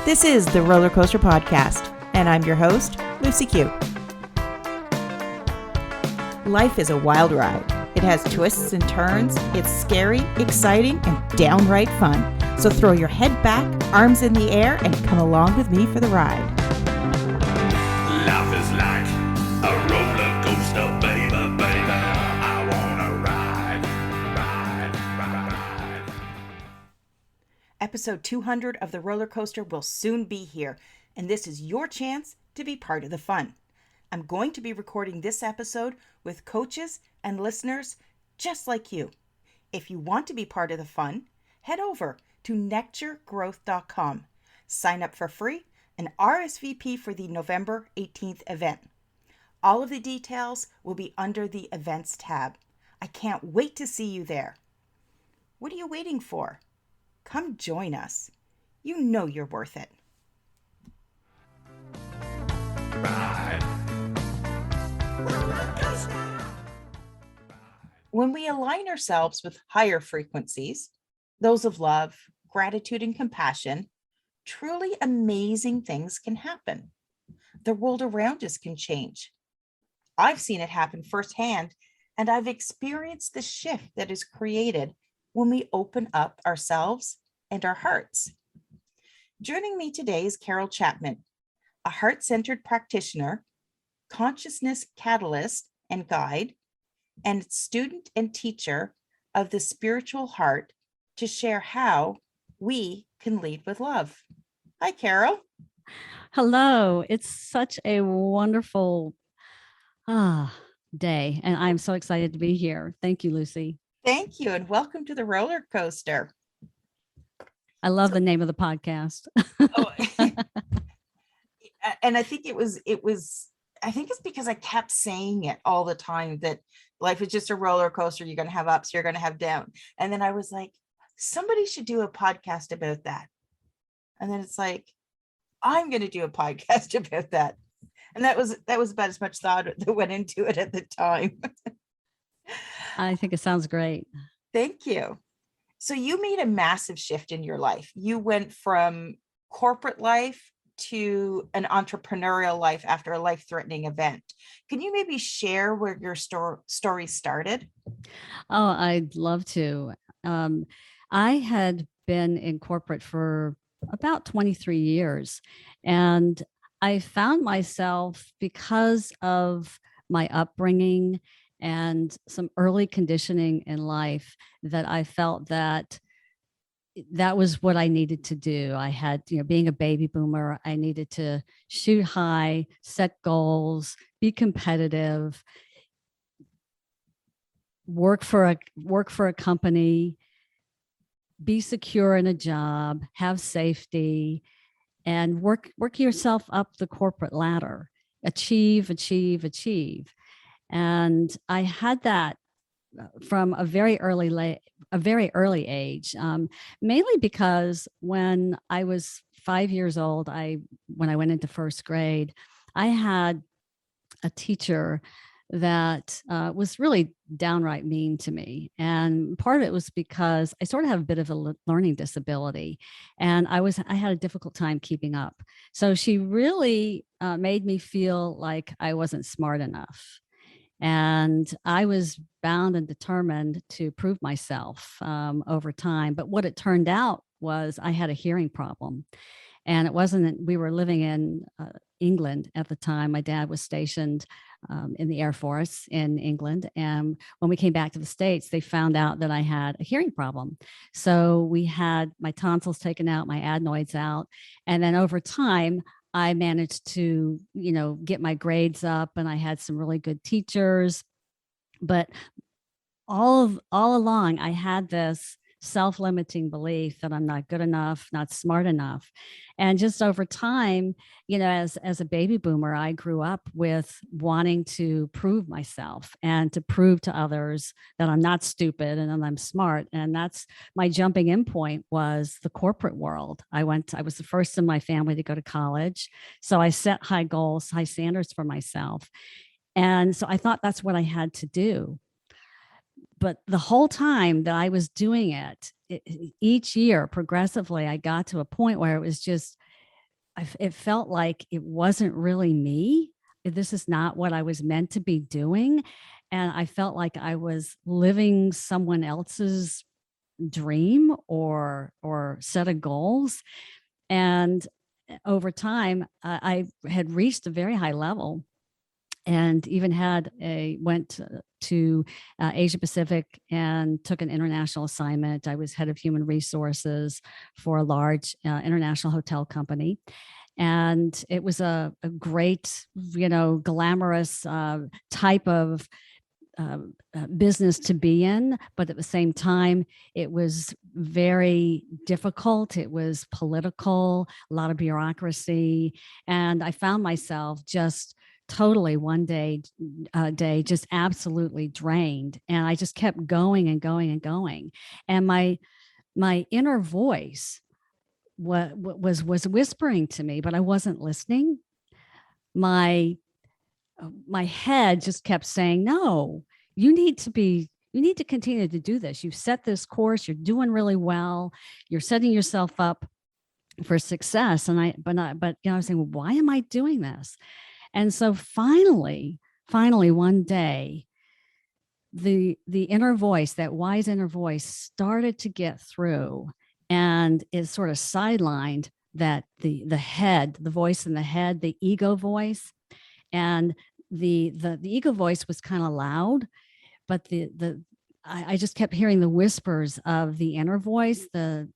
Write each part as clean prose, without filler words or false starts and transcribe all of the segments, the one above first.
This is the Roller Coaster Podcast, and I'm your host, Lucy Q. Life is a wild ride. It has twists and turns. It's scary, exciting, and downright fun. So throw your head back, arms in the air, and come along with me for the ride. Life is like a roller coaster, baby, baby. I wanna ride. Episode 200 of the roller coaster will soon be here, and this is your chance to be part of the fun. I'm going to be recording this episode with coaches and listeners just like you. If you want to be part of the fun, head over to nectargrowth.com. Sign up for free and RSVP for the November 18th event. All of the details will be under the Events tab. I can't wait to see you there. What are you waiting for? Come join us. You know you're worth it. Ride. When we align ourselves with higher frequencies, those of love, gratitude, and compassion, truly amazing things can happen. The world around us can change. I've seen it happen firsthand, and I've experienced the shift that is created when we open up ourselves and our hearts. Joining me today is Carol Chapman, a heart-centered practitioner, consciousness catalyst and guide, and student and teacher of the spiritual heart, to share how we can lead with love. Hi, Carol. Hello. It's such a wonderful day, and I'm so excited to be here. Thank you, Lucy. Thank you, and welcome to the roller coaster. I love the name of the podcast. Oh, and I think I think it's because I kept saying it all the time, that life is just a roller coaster. You're going to have ups, you're going to have down. And then I was like, somebody should do a podcast about that. And then it's like, I'm going to do a podcast about that. And that was about as much thought that went into it at the time. I think it sounds great. Thank you. So you made a massive shift in your life. You went from corporate life to an entrepreneurial life after a life-threatening event. Can you maybe share where your story started? Oh, I'd love to. I had been in corporate for about 23 years, and I found myself, because of my upbringing and some early conditioning in life, that I felt that was what I needed to do. I had, being a baby boomer, I needed to shoot high, set goals, be competitive, work for a company, be secure in a job, have safety, and work yourself up the corporate ladder, achieve. And I had that from a very early age, mainly because when I was 5 years old, when I went into first grade, I had a teacher that was really downright mean to me. And part of it was because I sort of have a bit of a learning disability, and I had a difficult time keeping up. So she really made me feel like I wasn't smart enough. And I was bound and determined to prove myself over time. But what it turned out was I had a hearing problem. And we were living in England at the time. My dad was stationed in the Air Force in England. And when we came back to the States, they found out that I had a hearing problem. So we had my tonsils taken out, my adenoids out. And then over time, I managed to, get my grades up, and I had some really good teachers. But all along, I had this self-limiting belief that I'm not good enough, not smart enough. And just over time, as a baby boomer, I grew up with wanting to prove myself and to prove to others that I'm not stupid and that I'm smart. And that's my jumping in point, was the corporate world. I was the first in my family to go to college. So I set high goals, high standards for myself. And so I thought that's what I had to do. But the whole time that I was doing it, each year progressively, I got to a point where it was just it felt like it wasn't really me. This is not what I was meant to be doing. And I felt like I was living someone else's dream or set of goals. And over time, I had reached a very high level, and even went to Asia Pacific and took an international assignment. I was head of human resources for a large international hotel company. And it was a great, glamorous type of business to be in, but at the same time, it was very difficult. It was political, a lot of bureaucracy, and I found myself just totally one day just absolutely drained, and I just kept going and going and going, and my inner voice was whispering to me, but I wasn't listening. My head just kept saying, no, you need to continue to do this. You've set this course, you're doing really well, you're setting yourself up for success. And I was saying, well, why am I doing this? And so finally one day, the inner voice, that wise inner voice, started to get through, and it sort of sidelined that the head, the voice in the head, the ego voice. And the ego voice was kind of loud, but I just kept hearing the whispers of the inner voice, that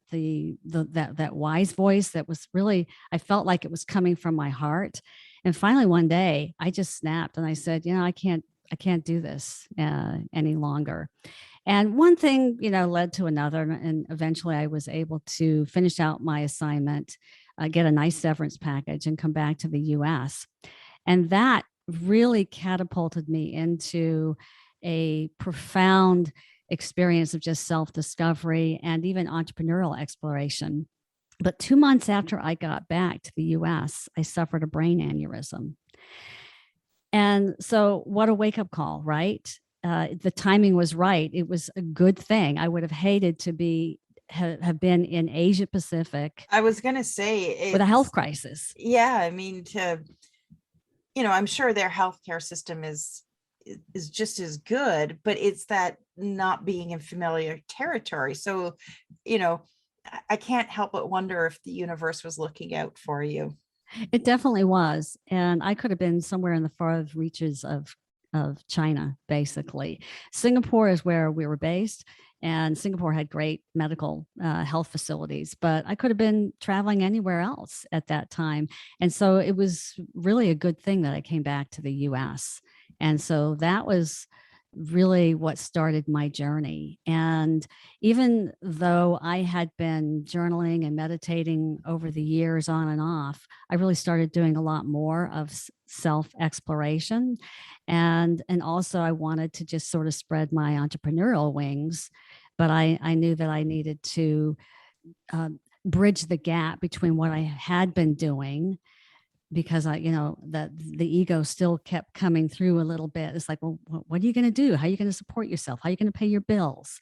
wise voice that was really, I felt like it was coming from my heart. And finally one day I just snapped and I said, I can't do this any longer. And one thing, led to another, and eventually I was able to finish out my assignment, get a nice severance package, and come back to the US. And that really catapulted me into a profound experience of just self-discovery and even entrepreneurial exploration. But 2 months after I got back to the US, I suffered a brain aneurysm. And so what a wake-up call, right? The timing was right. It was a good thing. I would have hated to have been in Asia Pacific. I was going to say with a health crisis. Yeah. I mean, I'm sure their healthcare system is just as good, but it's that not being in familiar territory. So, I can't help but wonder if the universe was looking out for you. It definitely was. And I could have been somewhere in the far reaches of China, basically. Singapore is where we were based, and Singapore had great medical health facilities, but I could have been traveling anywhere else at that time. And so it was really a good thing that I came back to the US. And so that was really what started my journey. And even though I had been journaling and meditating over the years on and off, I really started doing a lot more of self-exploration. And also I wanted to just sort of spread my entrepreneurial wings, but I knew that I needed to bridge the gap between what I had been doing, because that the ego still kept coming through a little bit. It's like, well, what are you going to do? How are you going to support yourself? How are you going to pay your bills?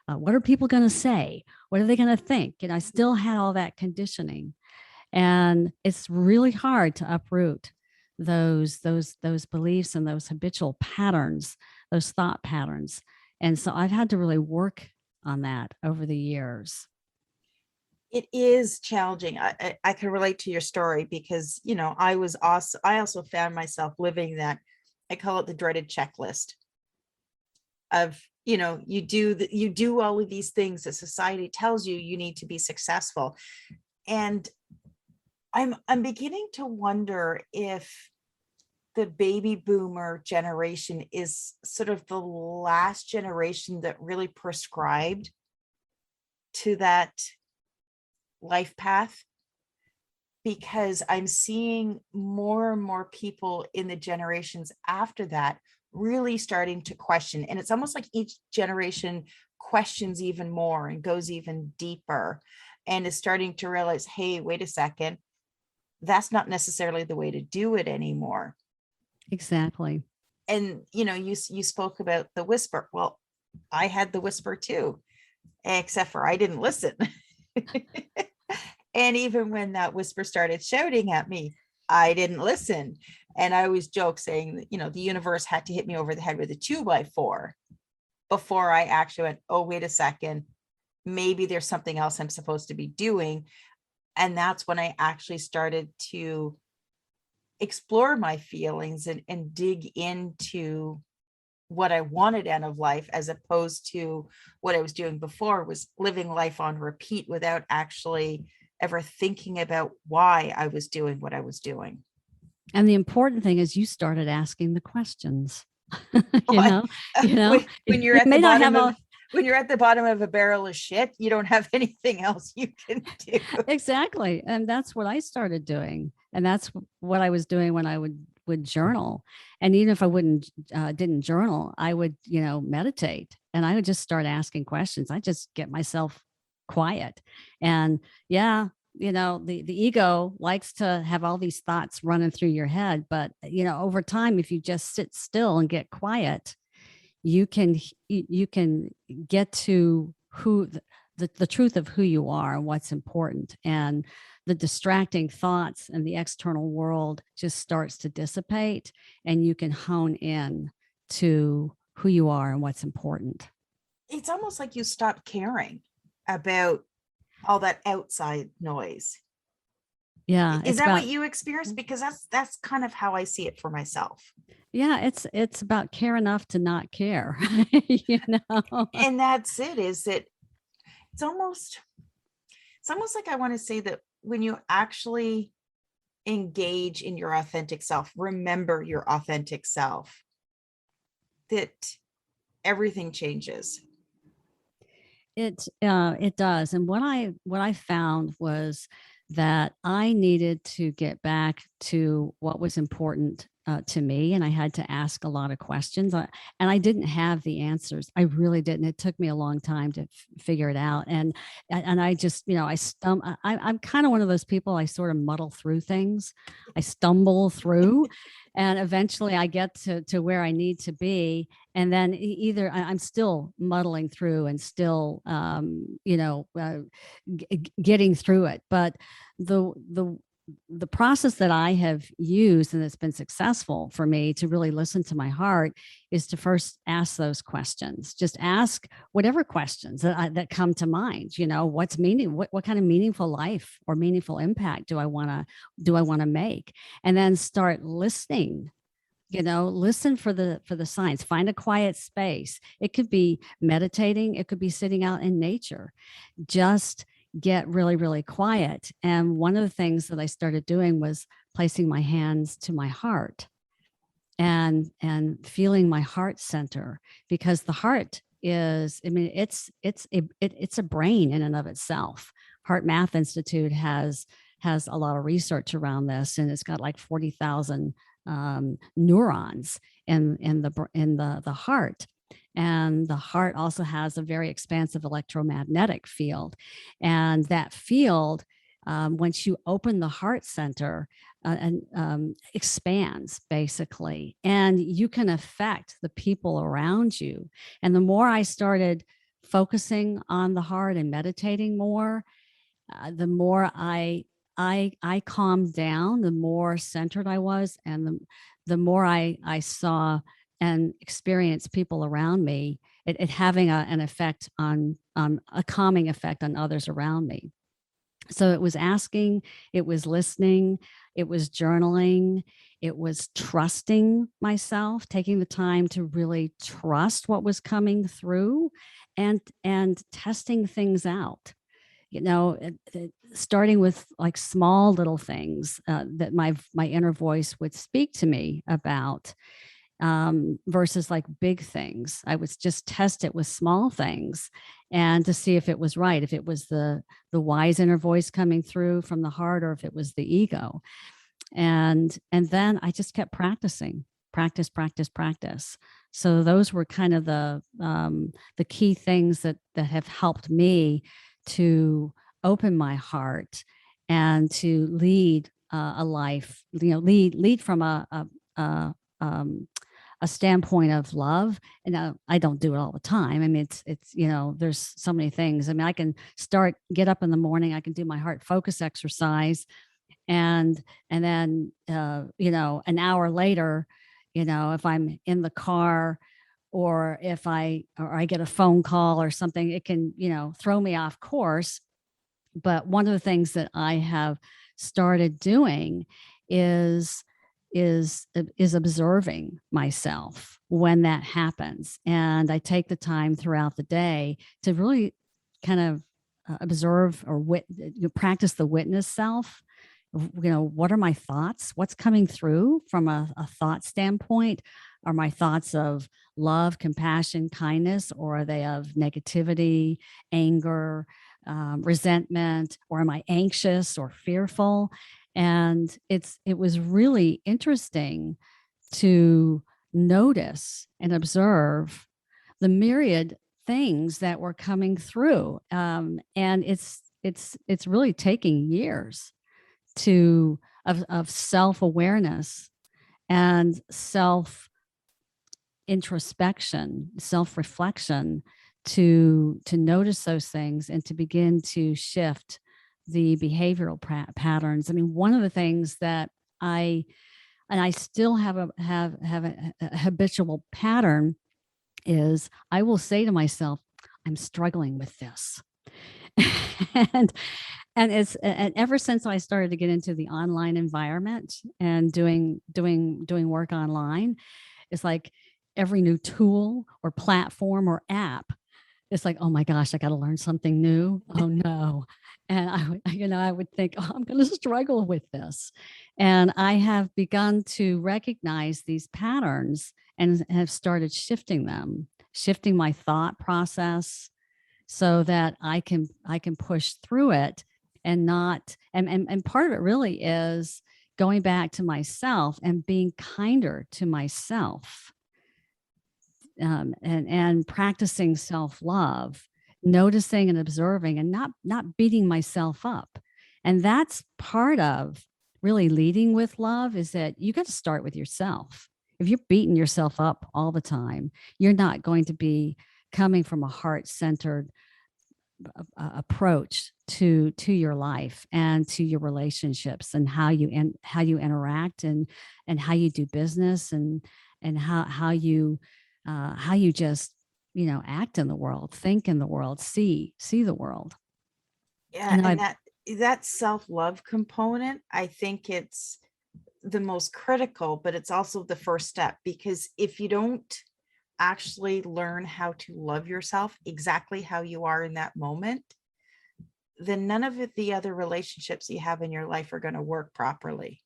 What are people going to say? What are they going to think? I still had all that conditioning, and it's really hard to uproot those beliefs and those habitual patterns, those thought patterns. And so I've had to really work on that over the years. It is challenging. I can relate to your story because, I also found myself living that, I call it the dreaded checklist of, you do all of these things that society tells you need to be successful. And I'm beginning to wonder if the baby boomer generation is sort of the last generation that really prescribed to that life path, because I'm seeing more and more people in the generations after that really starting to question. And it's almost like each generation questions even more and goes even deeper and is starting to realize, hey, wait a second, that's not necessarily the way to do it anymore. Exactly. And, you spoke about the whisper. Well, I had the whisper too, except for I didn't listen. And even when that whisper started shouting at me, I didn't listen. And I always joke saying that, the universe had to hit me over the head with a 2x4 before I actually went, oh, wait a second, maybe there's something else I'm supposed to be doing. And that's when I actually started to explore my feelings and dig into what I wanted out of life, as opposed to what I was doing before, was living life on repeat without actually ever thinking about why I was doing what I was doing. And the important thing is you started asking the questions. Oh, when you're You at may the not bottom have of a when you're at the bottom of a barrel of shit, you don't have anything else you can do. exactly, and that's what I started doing, and that's what I was doing when I would journal. And even if I didn't journal, I would meditate, and I would just start asking questions. I just get myself quiet, and yeah, the ego likes to have all these thoughts running through your head, but over time, if you just sit still and get quiet, you can get to who the truth of who you are and what's important, and the distracting thoughts and the external world just starts to dissipate, and you can hone in to who you are and what's important. It's almost like you stop caring about all that outside noise. Yeah, Is it's that what about you experienced? Because that's kind of how I see it for myself. yeah, it's about care enough to not care. you know. And that's it, is that it's almost like I want to say that when you actually engage in your authentic self, remember your authentic self, that everything changes. It does. And what I found was that I needed to get back to what was important to me, and I had to ask a lot of questions. And I didn't have the answers. I really didn't. It took me a long time to figure it out. And I just, I'm kind of one of those people. I sort of muddle through things. I stumble through, and eventually I get to where I need to be. And then either I'm still muddling through and still, getting through it. But the process that I have used and that's been successful for me to really listen to my heart is to first ask those questions. Just ask whatever questions that come to mind. What's meaning? What kind of meaningful life or meaningful impact do I want to make? And then start listening. Listen for the signs. Find a quiet space. It could be meditating. It could be sitting out in nature. Just get really, really quiet. And one of the things that I started doing was placing my hands to my heart and feeling my heart center, because the heart is, it's a brain in and of itself. Heart Math Institute has a lot of research around this, and it's got like 40,000 neurons in the heart. And the heart also has a very expansive electromagnetic field. And that field, once you open the heart center, expands basically, and you can affect the people around you. And the more I started focusing on the heart and meditating more, the more I calmed down, the more centered I was, and the more I saw and experienced people around me, it having an effect on a calming effect on others around me. So it was asking, it was listening, it was journaling, it was trusting myself, taking the time to really trust what was coming through, and testing things out. Starting with like small little things that my inner voice would speak to me about, versus like big things. I would just test it with small things, and to see if it was right, if it was the wise inner voice coming through from the heart, or if it was the ego. And then I just kept practicing, practice. So those were kind of the key things that have helped me to open my heart and to lead a life, lead from a a standpoint of love. And now I don't do it all the time. I mean, there's so many things. I mean, I can get up in the morning, I can do my heart focus exercise, and then an hour later, if I'm in the car, or if I get a phone call or something, it can throw me off course. But one of the things that I have started doing is observing myself when that happens, and I take the time throughout the day to really kind of observe or practice the witness self. What are my thoughts? What's coming through from a thought standpoint? Are my thoughts of love, compassion, kindness, or are they of negativity, anger, resentment, or am I anxious or fearful? And it was really interesting to notice and observe the myriad things that were coming through. And it's really taking years of self-awareness and introspection, self-reflection, to notice those things and to begin to shift the behavioral patterns. I mean, one of the things that I still have a habitual pattern is I will say to myself, I'm struggling with this. and and ever since I started to get into the online environment and doing work online, it's like every new tool or platform or app, it's like, oh my gosh, I got to learn something new. Oh no. And I would think, oh, I'm going to struggle with this. And I have begun to recognize these patterns and have started shifting my thought process so that I can push through it and not, and part of it really is going back to myself and being kinder to myself. And practicing self-love, noticing and observing, and not beating myself up. And that's part of really leading with love, is that you got to start with yourself. If you're beating yourself up all the time, you're not going to be coming from a heart-centered approach to your life and to your relationships, and how you interact, and how you do business, and how you just act in the world, think in the world, see the world. Yeah, and that self-love component, I think it's the most critical, but it's also the first step, because if you don't actually learn how to love yourself exactly how you are in that moment, then none of the other relationships you have in your life are going to work properly.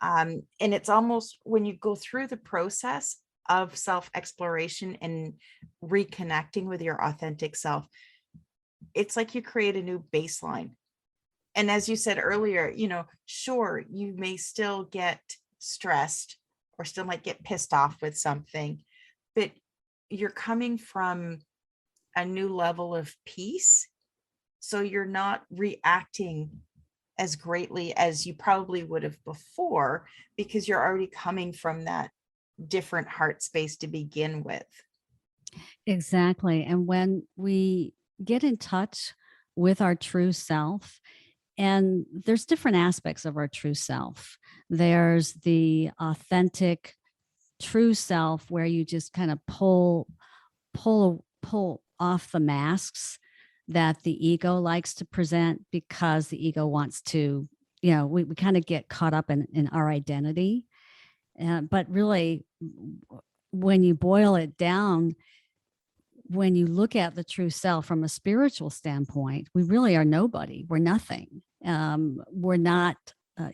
And it's almost, when you go through the process of self-exploration and reconnecting with your authentic self, it's like you create a new baseline. And as you said earlier, sure, you may still get stressed or still might get pissed off with something, but you're coming from a new level of peace. So you're not reacting as greatly as you probably would have before, because you're already coming from that different heart space to begin with. Exactly. And when we get in touch with our true self, and there's different aspects of our true self. There's the authentic true self, where you just kind of pull off the masks that the ego likes to present, because the ego wants to, we kind of get caught up in our identity. But really, when you boil it down, when you look at the true self from a spiritual standpoint, we really are nobody. We're nothing. We're not,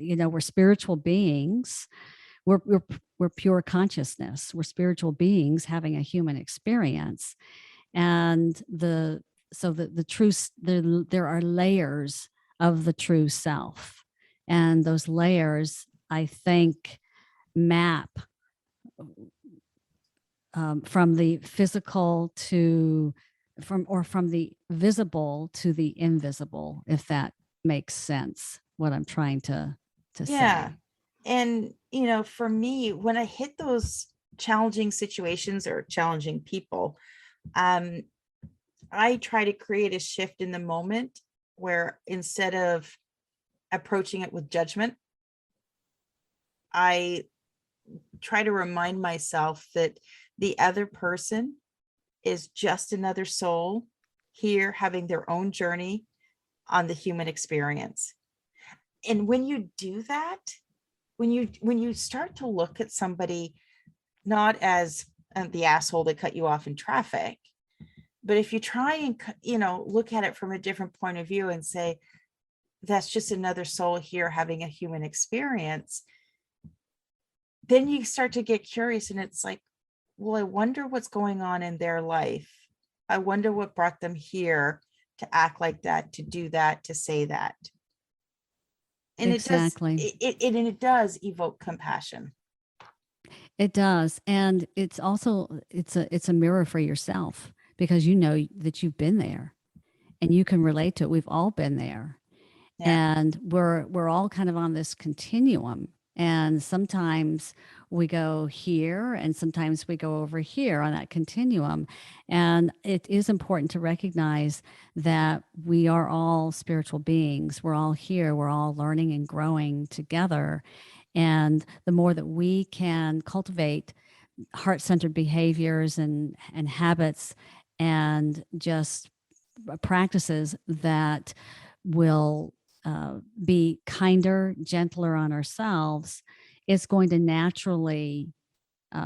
we're spiritual beings. We're pure consciousness. We're spiritual beings having a human experience. And the truth, there are layers of the true self. And those layers, I think, map from the physical from the visible to the invisible, if that makes sense, what I'm trying to say. And for me, when I hit those challenging situations or challenging people, um, I try to create a shift in the moment where instead of approaching it with judgment, I try to remind myself that the other person is just another soul here having their own journey on the human experience. And when you do that, when you start to look at somebody not as the asshole that cut you off in traffic, but if you try and look at it from a different point of view and say that's just another soul here having a human experience, then you start to get curious, and it's like, well, I wonder what's going on in their life. I wonder what brought them here to act like that, to do that, to say that. And Exactly. it does evoke compassion. It does. And it's also, it's a mirror for yourself, because you know that you've been there and you can relate to it. We've all been there. Yeah, And we're all kind of on this continuum. And sometimes we go here and sometimes we go over here on that continuum. And it is important to recognize that we are all spiritual beings. We're all here. We're all learning and growing together. And the more that we can cultivate heart-centered behaviors and habits and just practices that will be kinder, gentler on ourselves, it's going to naturally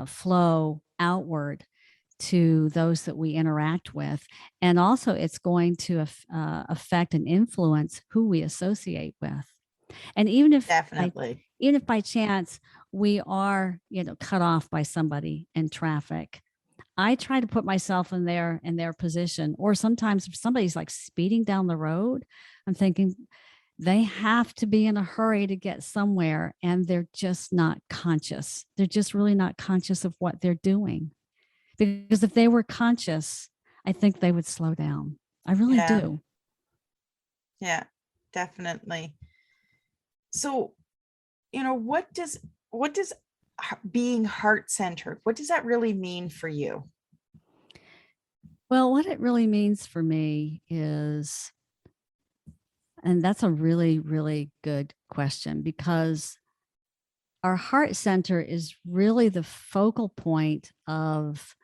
flow outward to those that we interact with. And also it's going to affect and influence who we associate with. And definitely. even if by chance we are, cut off by somebody in traffic, I try to put myself in their position. Or sometimes if somebody's like speeding down the road, I'm thinking they have to be in a hurry to get somewhere and they're just not conscious. They're just really not conscious of what they're doing. Because if they were conscious, I think they would slow down. I really Yeah, do. yeah, definitely. So, what does being heart-centered, what does that really mean for you? Well, what it really means for me is, and that's a really, really good question, because our heart center is really the focal point of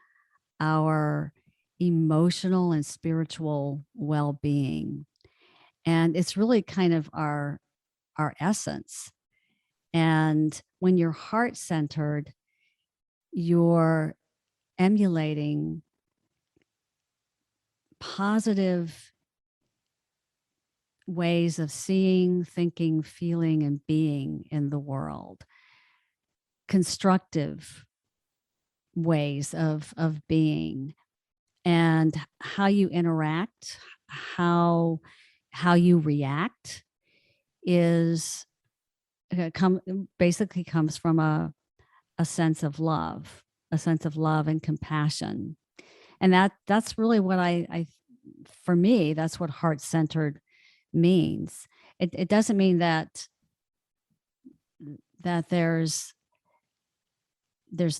our emotional and spiritual well-being. And it's really kind of our essence. And when you're heart centered, you're emulating positive ways of seeing, thinking, feeling, and being in the world, constructive ways of being, and how you interact, how you react is basically comes from a sense of love, and compassion. And that's really what I for me, that's what heart centered means. It doesn't mean that there's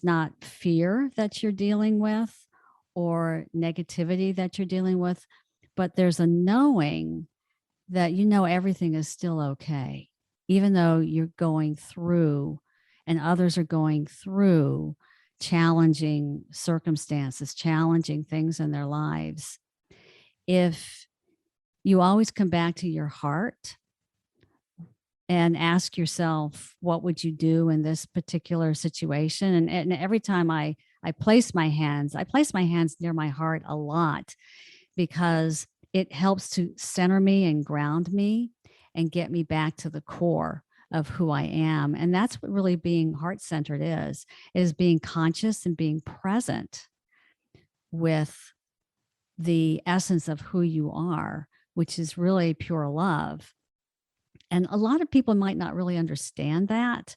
not fear that you're dealing with or negativity that you're dealing with, but there's a knowing that everything is still okay, even though you're going through and others are going through challenging circumstances, challenging things in their lives. If you always come back to your heart and ask yourself, what would you do in this particular situation? And every time I place my hands, near my heart a lot, because it helps to center me and ground me and get me back to the core of who I am. And that's what really being heart-centered is being conscious and being present with the essence of who you are, which is really pure love. And a lot of people might not really understand that,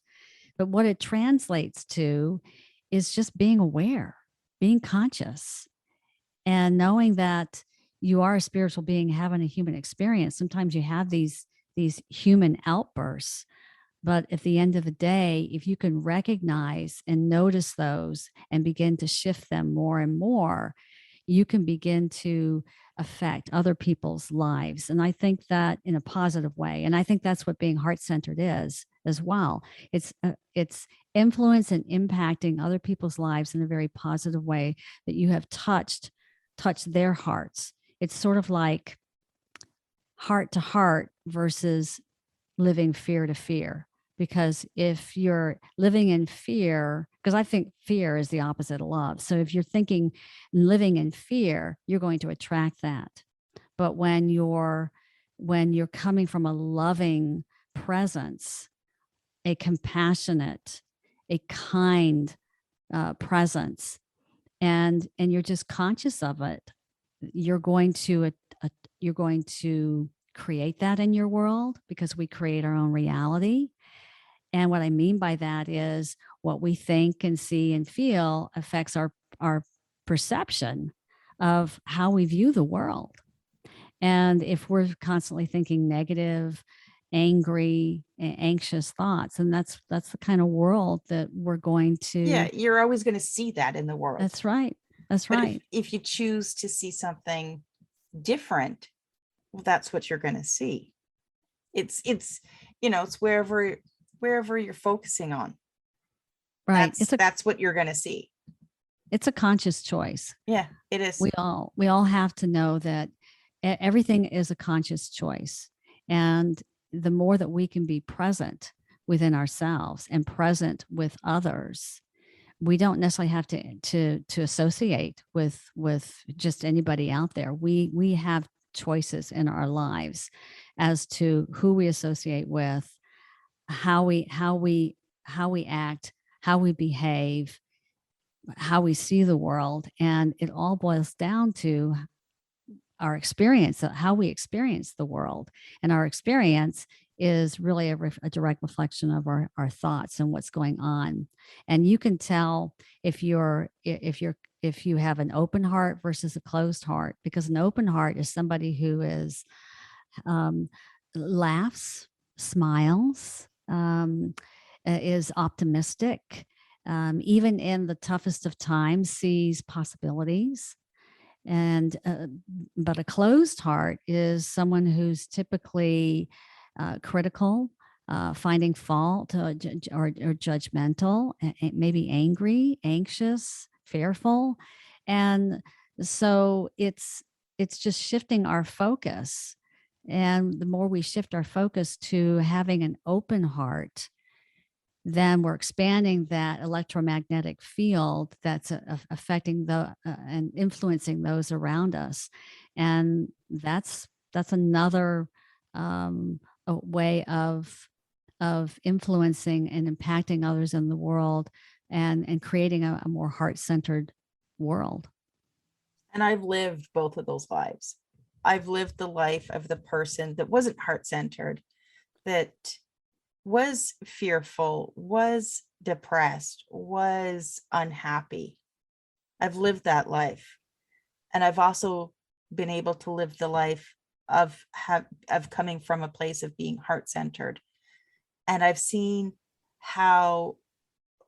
but what it translates to is just being aware, being conscious, and knowing that you are a spiritual being having a human experience. Sometimes you have these human outbursts, But at the end of the day, if you can recognize and notice those and begin to shift them more and more, you can begin to affect other people's lives. And I think that in a positive way. And I think that's what being heart-centered is as well. It's influence and impacting other people's lives in a very positive way, that you have touched their hearts. It's sort of like heart to heart versus living fear to fear. Because if you're living in fear, because I think fear is the opposite of love. So if you're thinking living in fear, you're going to attract that. But when you're coming from a loving presence, a compassionate, a kind presence, and you're just conscious of it, you're going to create that in your world, because we create our own reality. And what I mean by that is what we think and see and feel affects our perception of how we view the world. And if we're constantly thinking negative, angry, anxious thoughts, and that's the kind of world that we're going to. Yeah, you're always going to see that in the world. That's right. That's But right. if you choose to see something different, well, that's what you're going to see. It's it's wherever you're focusing on. Right. That's what you're going to see. It's a conscious choice. Yeah, it is. We all have to know that everything is a conscious choice. And the more that we can be present within ourselves and present with others, we don't necessarily have to associate with just anybody out there. We have choices in our lives as to who we associate with, how we act, how we behave, how we see the world. And it all boils down to our experience, how we experience the world. And our experience is really a direct reflection of our thoughts and what's going on. And you can tell if you have an open heart versus a closed heart, because an open heart is somebody who laughs, smiles, is optimistic, even in the toughest of times, sees possibilities. And but a closed heart is someone who's typically critical, finding fault, or judgmental, maybe angry, anxious, fearful. And so it's just shifting our focus. And the more we shift our focus to having an open heart, then we're expanding that electromagnetic field that's affecting and influencing those around us. And that's another a way of influencing and impacting others in the world, and creating a more heart-centered world. And I've lived both of those lives. I've lived the life of the person that wasn't heart-centered, that was fearful, was depressed, was unhappy. I've lived that life. And I've also been able to live the life of coming from a place of being heart-centered. And I've seen how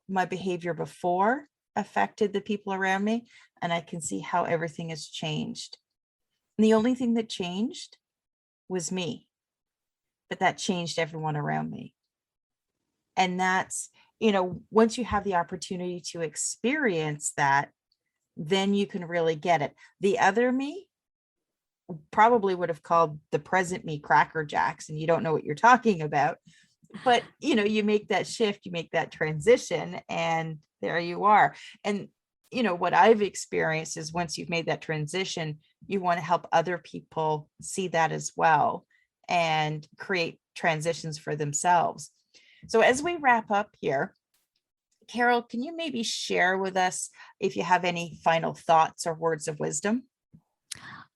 my behavior before affected the people around me, and I can see how everything has changed. And the only thing that changed was me, but that changed everyone around me. And that's, once you have the opportunity to experience that, then you can really get it. The other me probably would have called the present me Cracker Jacks, and you don't know what you're talking about. But, you make that shift, you make that transition, and there you are. And, what I've experienced is once you've made that transition, you want to help other people see that as well and create transitions for themselves. So as we wrap up here, Carol, can you maybe share with us if you have any final thoughts or words of wisdom?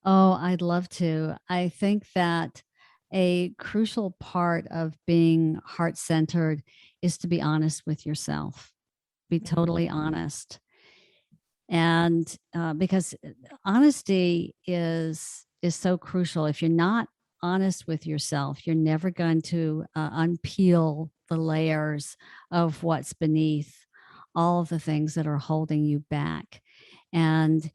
Oh, I'd love to. I think that a crucial part of being heart-centered is to be honest with yourself, be totally honest. And because honesty is so crucial. If you're not honest with yourself, you're never going to unpeel the layers of what's beneath all of the things that are holding you back. And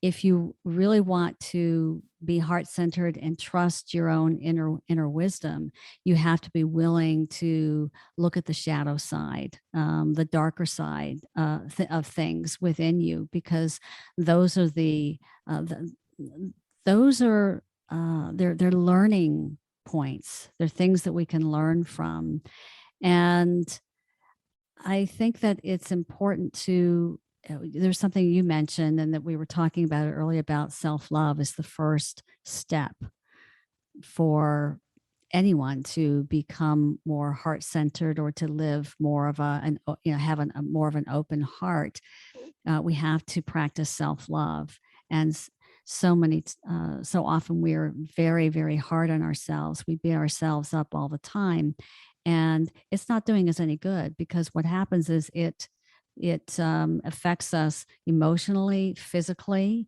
if you really want to be heart-centered and trust your own inner wisdom, you have to be willing to look at the shadow side, the darker side of things within you, because those are those are they're learning points. They're things that we can learn from. And I think that it's important to, there's something you mentioned and that we were talking about it earlier about self-love is the first step for anyone to become more heart-centered or to live more of have a more of an open heart. We have to practice self-love. And so often we're very, very hard on ourselves. We beat ourselves up all the time. And it's not doing us any good, because what happens is it affects us emotionally, physically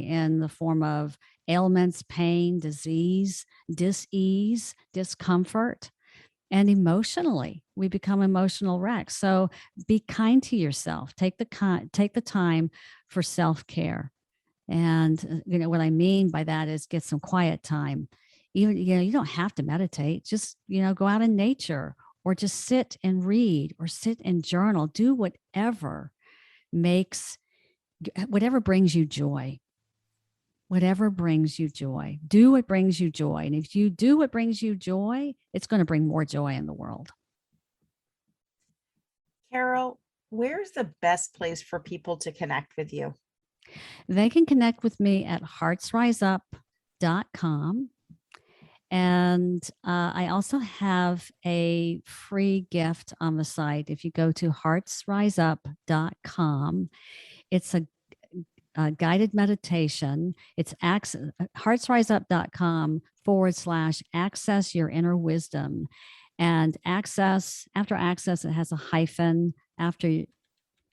in the form of ailments, pain, disease, dis-ease, discomfort, and emotionally we become emotional wrecks. So be kind to yourself. Take the time for self-care. And what I mean by that is get some quiet time. Even you don't have to meditate. Just go out in nature, or just sit and read, or sit and journal. Do whatever brings you joy. Whatever brings you joy. Do what brings you joy. And if you do what brings you joy, it's going to bring more joy in the world. Carol, where's the best place for people to connect with you? They can connect with me at heartsriseup.com. And I also have a free gift on the site. If you go to heartsriseup.com, it's a guided meditation. It's heartsriseup.com/access your inner wisdom. And after access, it has a hyphen. After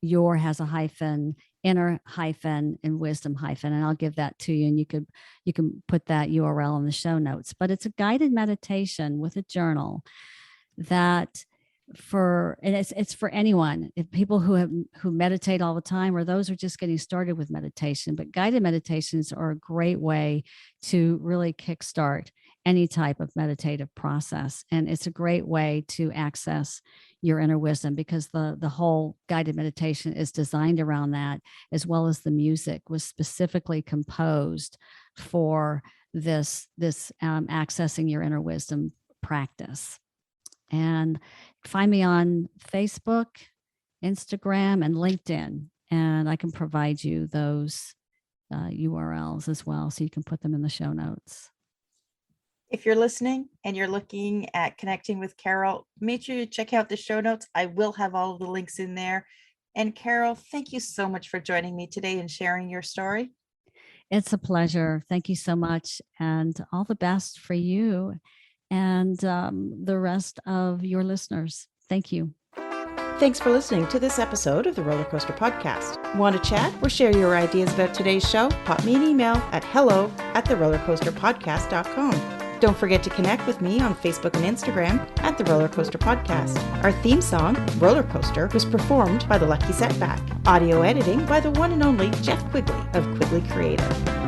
your has a hyphen, inner hyphen, and wisdom hyphen. And I'll give that to you, and you can put that URL in the show notes. But it's a guided meditation with a journal it's for anyone, if people who meditate all the time, or those who are just getting started with meditation. But guided meditations are a great way to really kickstart any type of meditative process. And it's a great way to access your inner wisdom, because the whole guided meditation is designed around that, as well as the music was specifically composed for this accessing your inner wisdom practice. And find me on Facebook, Instagram, and LinkedIn, and I can provide you those URLs as well, so you can put them in the show notes. If you're listening and you're looking at connecting with Carol, make sure you check out the show notes. I will have all of the links in there. And Carol, thank you so much for joining me today and sharing your story. It's a pleasure. Thank you so much. And all the best for you and the rest of your listeners. Thank you. Thanks for listening to this episode of the Roller Coaster Podcast. Want to chat or share your ideas about today's show? Pop me an email at hello@therollercoasterpodcast.com. Don't forget to connect with me on Facebook and Instagram at The Roller Coaster Podcast. Our theme song, Roller Coaster, was performed by The Lucky Setback. Audio editing by the one and only Jeff Quigley of Quigley Creative.